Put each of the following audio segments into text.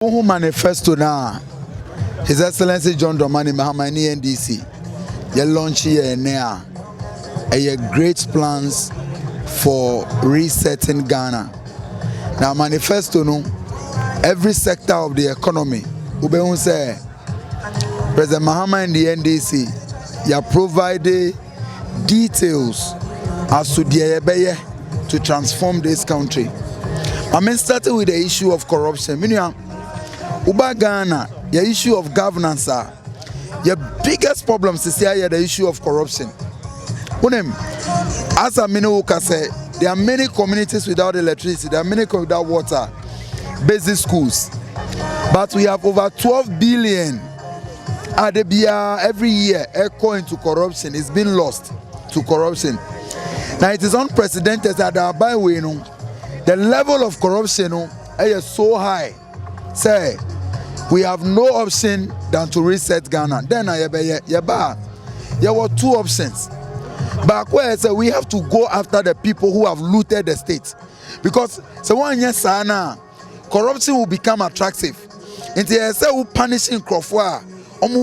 Who manifesto now? His Excellency John Dramani Mahama NDC. You launch here now. A great plans for resetting Ghana. Now manifesto no. Every sector of the economy. Ube say President Mahama and the NDC. You provide details as to the to transform this country. I mean, starting with the issue of corruption. Uba Ghana, the issue of governance, your biggest problems is here the issue of corruption. As a Minuka said, there are many communities without electricity, there are many without water, basic schools. But we have over 12 billion every year echo into corruption. It's been lost to corruption. Now it is unprecedented that the level of corruption is so high. Say, we have no option than to reset Ghana. Then there were two options. But where say we have to go after the people who have looted the state, because so one year corruption will become attractive. Until say we punishing Crawford, in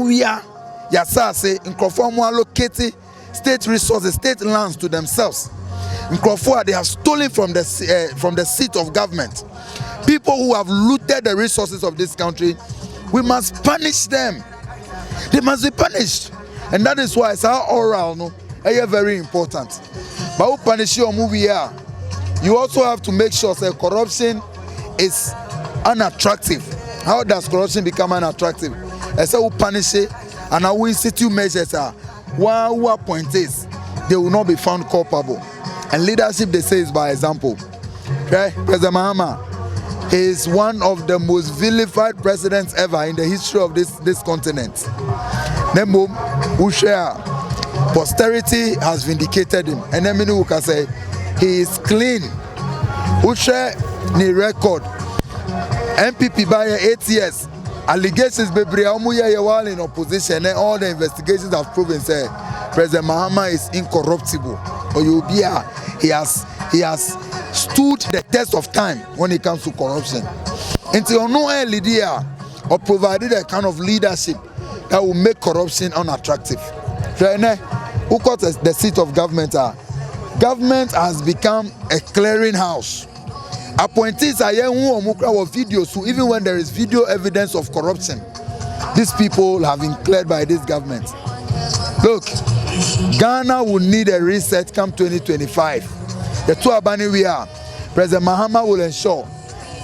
Crawford allocate state resources, state lands to themselves. In Crawford, they have stolen from the seat of government. People who have looted the resources of this country, we must punish them. They must be punished. And that is why it's our oral, no, very important. But who punish you movie here? You also have to make sure that corruption is unattractive. How does corruption become unattractive? I say who punish it, and how we institute measures are who appointees, they will not be found culpable. And leadership, they say, is by example. Okay? President Mahama, he is one of the most vilified presidents ever in the history of this continent. Nemo, who share posterity has vindicated him. And then who can say he is clean. Who share the record. MPP by 8 years. Allegations while in opposition, and all the investigations have proven say President Mahama is incorruptible. Or he has stood the test of time when it comes to corruption. Until no leader or provided a kind of leadership that will make corruption unattractive. Who got the seat of government? Government has become a clearinghouse. Appointees are here who videos, so even when there is video evidence of corruption, these people have been cleared by this government. Look, Ghana will need a reset come 2025. The two abani we are. President Mahama will ensure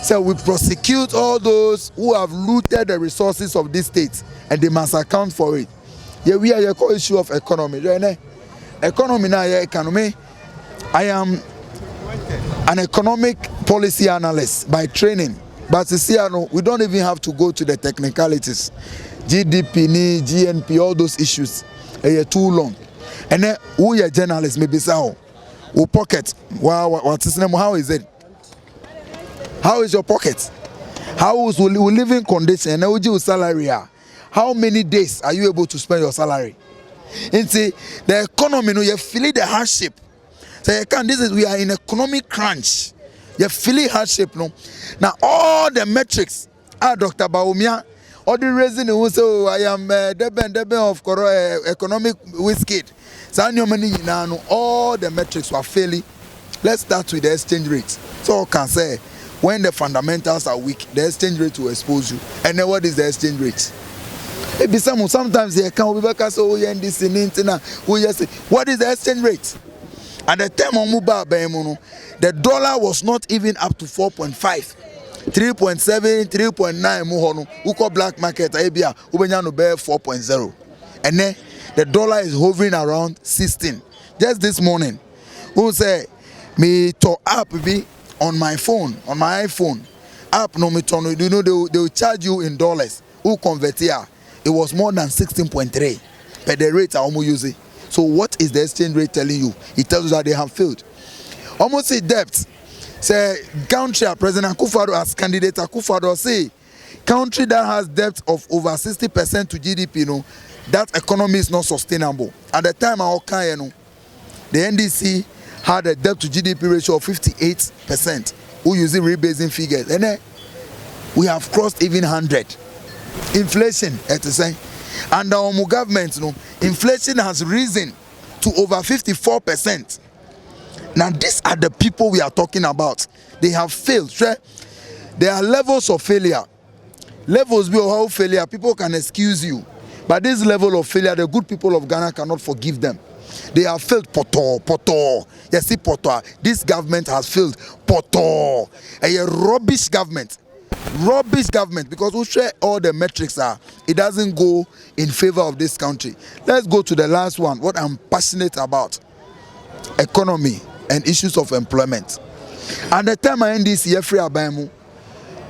so we prosecute all those who have looted the resources of this state, and they must account for it. Yeah, we are your issue of economy. Economy now, economy. I am an economic policy analyst by training, but you see, we don't even have to go to the technicalities. GDP, GNP, all those issues are too long. And then who are journalists maybe say, who pocket? Wow, what's his name? How is it? How is your pocket? How is your living condition? And your salary? How many days are you able to spend your salary? And see, the economy, you feel the hardship. So you can. We are in economic crunch. You feel hardship, no. Now all the metrics, Dr. Baumia, all the reason who say I am deben of economic whiskey. So all the metrics were failing. Let's start with the exchange rate. So I can say when the fundamentals are weak, the exchange rate will expose you. And then what is the exchange rate? Sometimes they can be back as what is the exchange rate? At the time of Muba, the dollar was not even up to 4.5, 3.7, 3.9 muhono. Uko black market abia ubenyano bear 4.0, and then the dollar is hovering around 16. Just this morning, who say me to app be on my phone, on my iPhone app no me to, you know they will charge you in dollars. Who convert here? It was more than 16.3 per the rate I almost use it. So what is the exchange rate telling you? It tells you that they have failed. Almost a debt. Say country President Akufo-Addo as candidate Akufo-Addo say country that has debt of over 60% to GDP, that economy is not sustainable. At the time the NDC had a debt to GDP ratio of 58%. Who using rebasing figures? And we have crossed even 100. Inflation, at the same. Under our government, inflation has risen to over 54%. Now, these are the people we are talking about. They have failed. There are levels of failure. Levels of failure, people can excuse you. But this level of failure, the good people of Ghana cannot forgive them. They have failed. Poto. Yes, see, poto. This government has failed. Poto. A rubbish government. Rubbish government, because we share all the metrics it doesn't go in favor of this country. Let's go to the last one, what I'm passionate about: economy and issues of employment. At the time I end this year, free abayamu,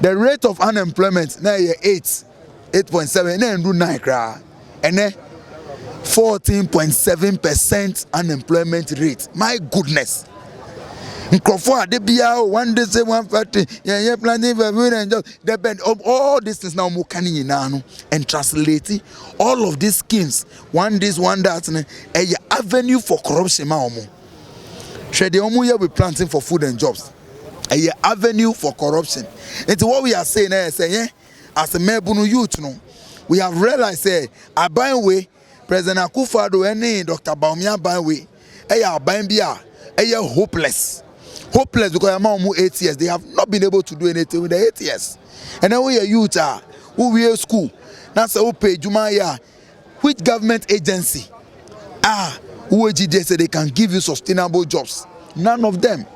the rate of unemployment now 8.7, and do 9 and then 14.7% unemployment rate. My goodness. Nkrofo ade bia one day say one factory yeah planning for and just depend of all these things now mo kan nyina no and translating all of these schemes one this one that a avenue for corruption ma omo shey dey omo here we planting for food and jobs a avenue for corruption. It's what we are saying say as a mebunu youth no we have realized say aban way President Akufo-Addo any Dr. Bawumia aban way aban bia hopeless because I'm 8 years. They have not been able to do anything with the 8 years. And then we are youth who we are school. That's who pay Jumaya. Which government agency who say they can give you sustainable jobs? None of them.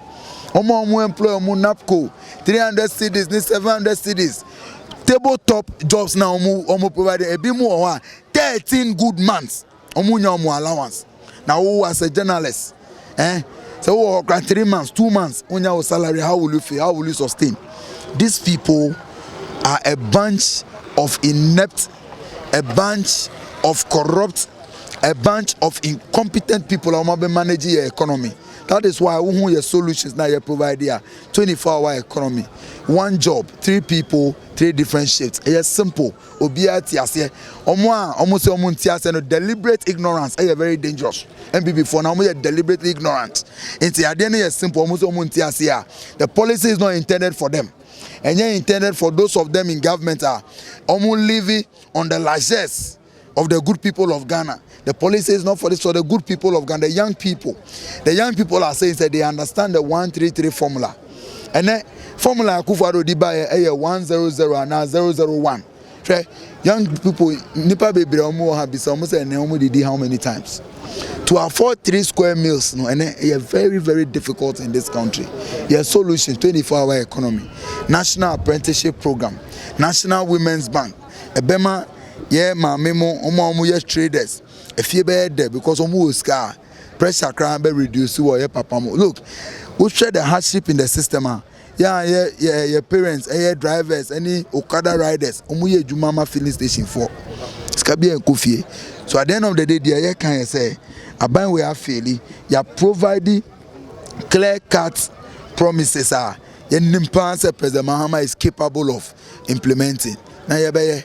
Omo employ NAPCO 300 cities, 700 cities. Tabletop jobs now omo provide a bit more 13 good months. Omo allowance. Now who as a journalist? So 3 months, 2 months, on your salary, how will you feel? How will you sustain? These people are a bunch of inept, a bunch of corrupt, a bunch of incompetent people who are managing your economy. That is why we your solutions now you provide here 24-hour economy. One job, 3 people, 3 different shifts. It's simple. Almost deliberate ignorance is very dangerous. And before now we are deliberately ignorant. It's simple. The policy is not intended for them. And yet intended for those of them in government living on the largesse of the good people of Ghana. The policy is not for this, for the good people of Ghana, the young people. The young people are saying that they understand the 133 formula. And then formula Akufo-Addo di ba 100 and 001. Young people, nipa bebre omo ha bisa omo say na omo did how many times? To afford 3 square meals, and it's very, very difficult in this country. Your solution: 24-hour economy, national apprenticeship program, national women's bank, ebema memo omo traders. If you be there because omo scar pressure can be reduced or papa mo. Look, we share the hardship in the system. Your parents, drivers, any Okada riders, omuye Jumama filling station for Skabi and Kofi. So at the end of the day, there can say, Aban we are failing. You are providing clear-cut promises. Your nimpan say President Mahama is capable of implementing. Now you be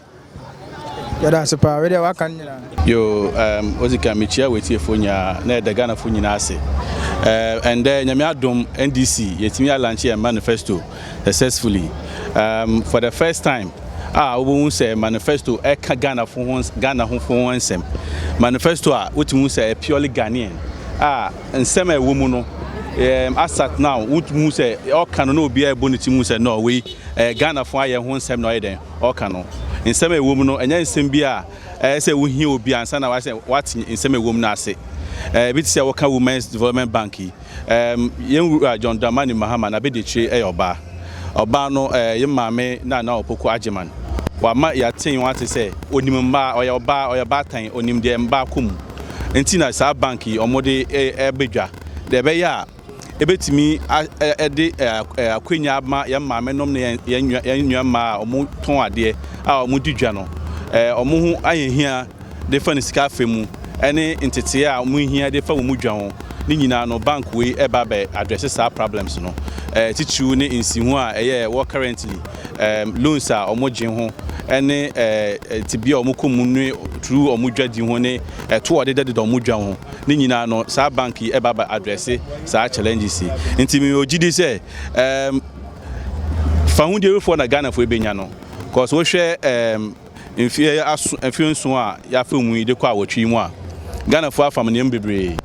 that's a power. What can you what's it? Michia with you for na the Ghana for Nasi. And then Yamiadum NDC, Yetimia launch a manifesto successfully. For the first time, we won't say manifesto Ghana for once, Ghana home for once. Manifesto, which means a purely Ghanaian. And some woman, asat now, which means all cannot be a bonity musa no we Ghana for your home sem no eden, all cannot. In some woman, and then Simbia, say we hear be and sana was what in some woman say. Bit say Waka Women's Development Bank. Young John Dramani Mahama na be de tre oba. Oba no mame na opoko ageman. Wa ma ya tin want to say onim mba or your batan onim de mba kum. Enti na sa bank omode bedwa. De be ya ebetimi de akwenya ma ya mame nom na yenwa ma omo ton ade a omo didwa no. Omo hu ayehia de fa ne sika femu. Any entity muhia de fa mu dwa ho ni nyina no bank we eba be address our problems no tichu ne insihu a wo currently loans a omogin ho ene tibia omokomu ne through omodwadi ho ne to odede de omodwa ho ni nyina no sa bank eba be address sa challenges nti me ogidi say Found for the Ghana for Benyano. Because we share if you so ya film we de kwa watchi mu Ghana for from Nyembebre.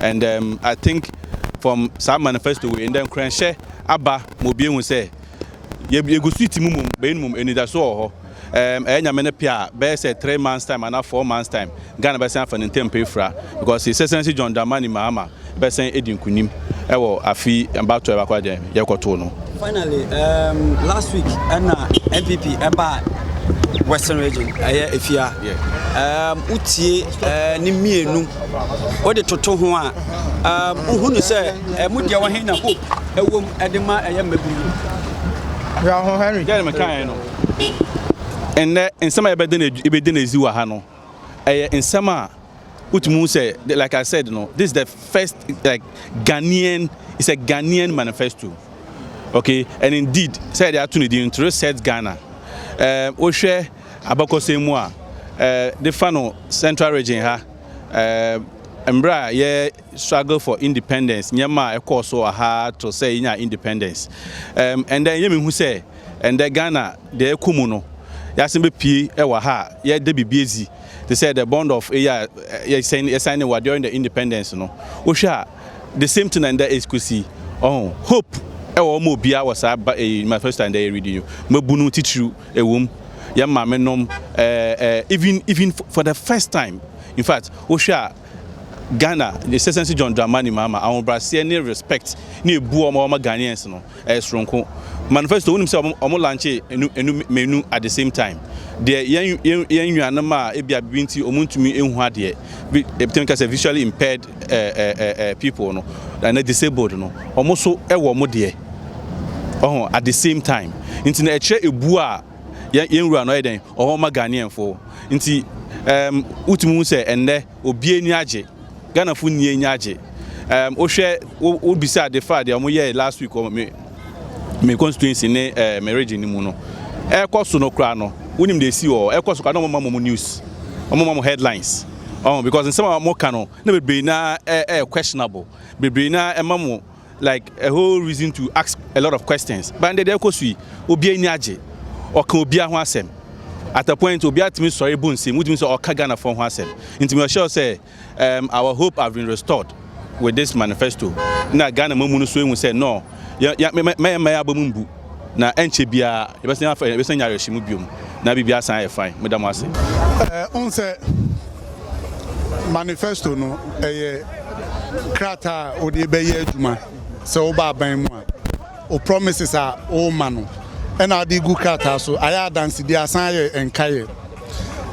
And I think from some manifesto we in them share aba mobi hu say ye go sweet mum be mum eni da so enya mene pia be say 3 months time and 4 months time Ghana be say for ntempe fra because he sense John Dramani Mahama be say edin kunim e wo afi about to akwa dem ye koto no. Finally last week MPP eba Western region efia utie ni mienu o de toto ho a uhunu se mudia wa hen na hope ewom edema maburu ya ho Henry get me kan no and nsema ebeden eziwa ha no nsema utumu say like I said no, this is the first like Ghanaian, it's a Ghanaian manifesto. Okay, and indeed said they are to the interest set Ghana Oshe Abakosemua the final central region ha Embra ye struggle for independence nyama ekọ so aha to say nya independence and then yemi hu say and the Ghana the ekumu no yasin be pie e wa ha ye de bibiezi they said the bond of ye signing wa during the independence no Osha the same thing and that is kusi hope ewo mo bia was my first time they reading you mabunu titru ewom ya mama nom even for the first time in fact Osha Ghana the citizenship John Dramani Mahama our Brazilian respect ni ebu omo Ghanaians no stronko manifesto unim say omo launch menu at the same time the yan yuanama e bia binti omuntumi enhu ade e bitem ka say visually impaired people no and disabled no omo so e wo mo de at the same time nti na ekire ebu a yan wura no eden omo Ghanaian fo nti utumu say ende obi eni age Ghana fu nie nyaage ohwe obisa the fact dey omo ye last week me constituency ne me region ni mu no ekoso no kra no unim dey see o ekoso ka no mo news mo headlines because in some more cano na be na questionable be na emamo like a whole reason to ask a lot of questions but dey ekoso obi ani age o kan obi ho asem at a point obi atimi sorry bone say mutimi say o ka Ghana for ho asem intimi sure say our hope have been restored with this manifesto na Ghana mamu so ehun say no me abamumbu na enche bia yebesen afa yebesen nyare hyimu biom na bibia san e fine madam ase on say manifesto no krata odi beye aduma se oba ban mu a o promises a o ma no and adi gu krata so aya dance di asan ye enkaye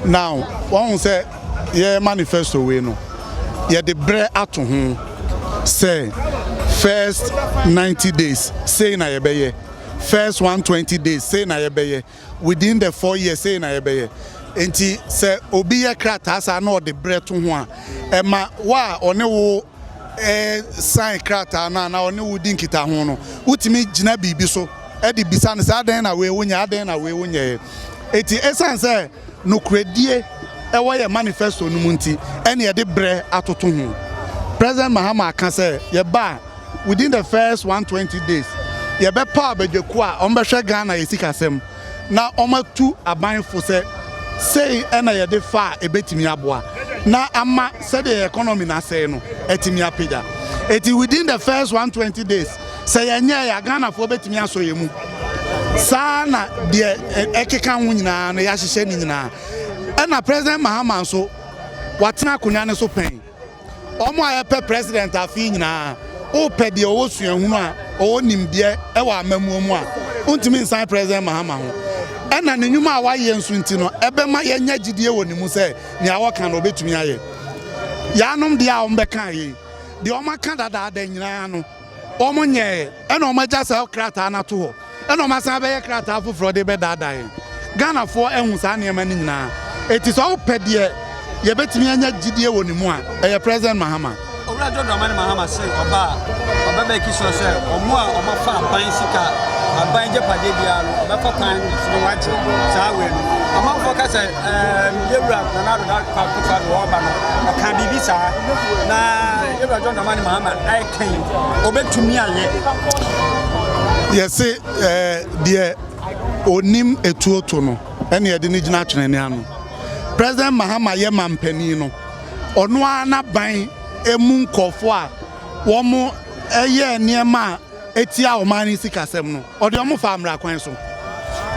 now one say ye manifesto we no ye de bre ato ho say first 90 days say na ye beye first 120 days say na ye beye within the 4 years say na ye beye enti say obi ye krata sa na de bre to ho a ma wa one wo sign krata na one wo din kita ho no utimi gina bibi so e di bisa ne sa den na we wonya den na we wonya eti esan say no kredie e wo ye manifesto no munti ene ye de bre atoto ho President Mahama can say ye ba within the first 120 days ye be pa abedweku a on be hwe Ghana ye sikasem na omatu abanfo say ena ye de fa ebetimi aboa na ama say the economy na say no etimi apeda eti within the first 120 days say yenye ya Ghana fo betimi aso ye mu sana de ekeka hu nyina no ya hyehye ni nyina ena President Mahama so watena akunya ne so pen omo ayepe president afi nyina o pede o suahunu a o nimde e wa amamu mu a untimi nsan President Mahama ho ena ne nyuma a waye nsu nti no ebe ma ye nya gidie woni mu se ne awoka no betumi aye ya nom de a ombeka ye de o maka dada da nyina no omo nye ena o maja sa krata na to ho ena o masan be ye krata afofro de be dada ye Ghana fo ehun sa ne ma ni nyina eti so o pede ye betimi anya gidie woni mu a President Mahama Owura John Dramani Mahama say oba be ki so say omo a omo fa ban sika aban je pade bia no oba fa kan so waje sa we no omo fo ka say yewura na do that pa to fa do oba no kan bibi sa na Owura John Dramani Mahama ai kan obetumi aye Yes, dear onim etuoto no ene yede ni gina atwene anu President Mahama ye mampanino ono ana ban emu nkofo a wo mo eye niema etia omani sikasem no ode omo fa amra kwan so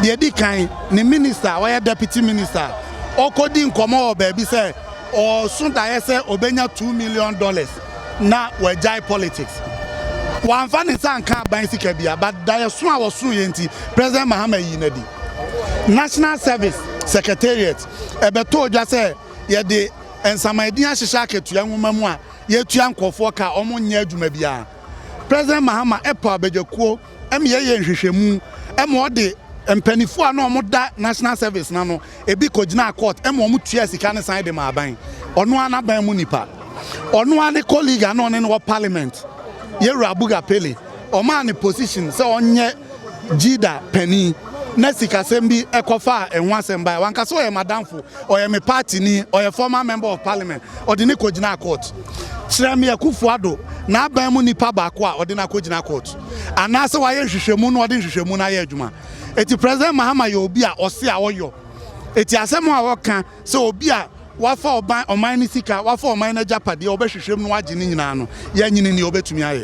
de di kan ni minister wa deputy minister okodi nkomo obabi say o sunda yese obenya $2 million na wajai politics one fan is an car buying sikabia, but Diasu was soon yenti, President Mahama Yinedi. National Service Secretariat, Ebeto just say, ye de and some idea shake to young woman, ye to young Kofoka, Omon Yedumebia. President Mahama Epa Bejoko, M.A. and Shishemu, M.O.D. and Pennyfua no more that National Service nano, a big Kojina court, M.O.Mutias, he can't sign them buying, or no one by Munipa, or no one colleague and on in our parliament. Yera Abuga Pele, or man in position, so on ye Jida Penny, Nessika Sembi, Ekofa, and once and by one caso, Madame Fu, or a party ni, or a former member of parliament, or the Nikojina court. Sramia Kufuado, na Bamuni Pabakwa, or the Nakojina court. And that's why Shishamun or the Shishamuna Yejuma. It's President Mahama Yobia or Sia Oyo. It's a similar worker, so Bia. Wafa oba omani sika wafa omani japadi obehwehwem no agye ni nyina no ye nyini ni obetumi aye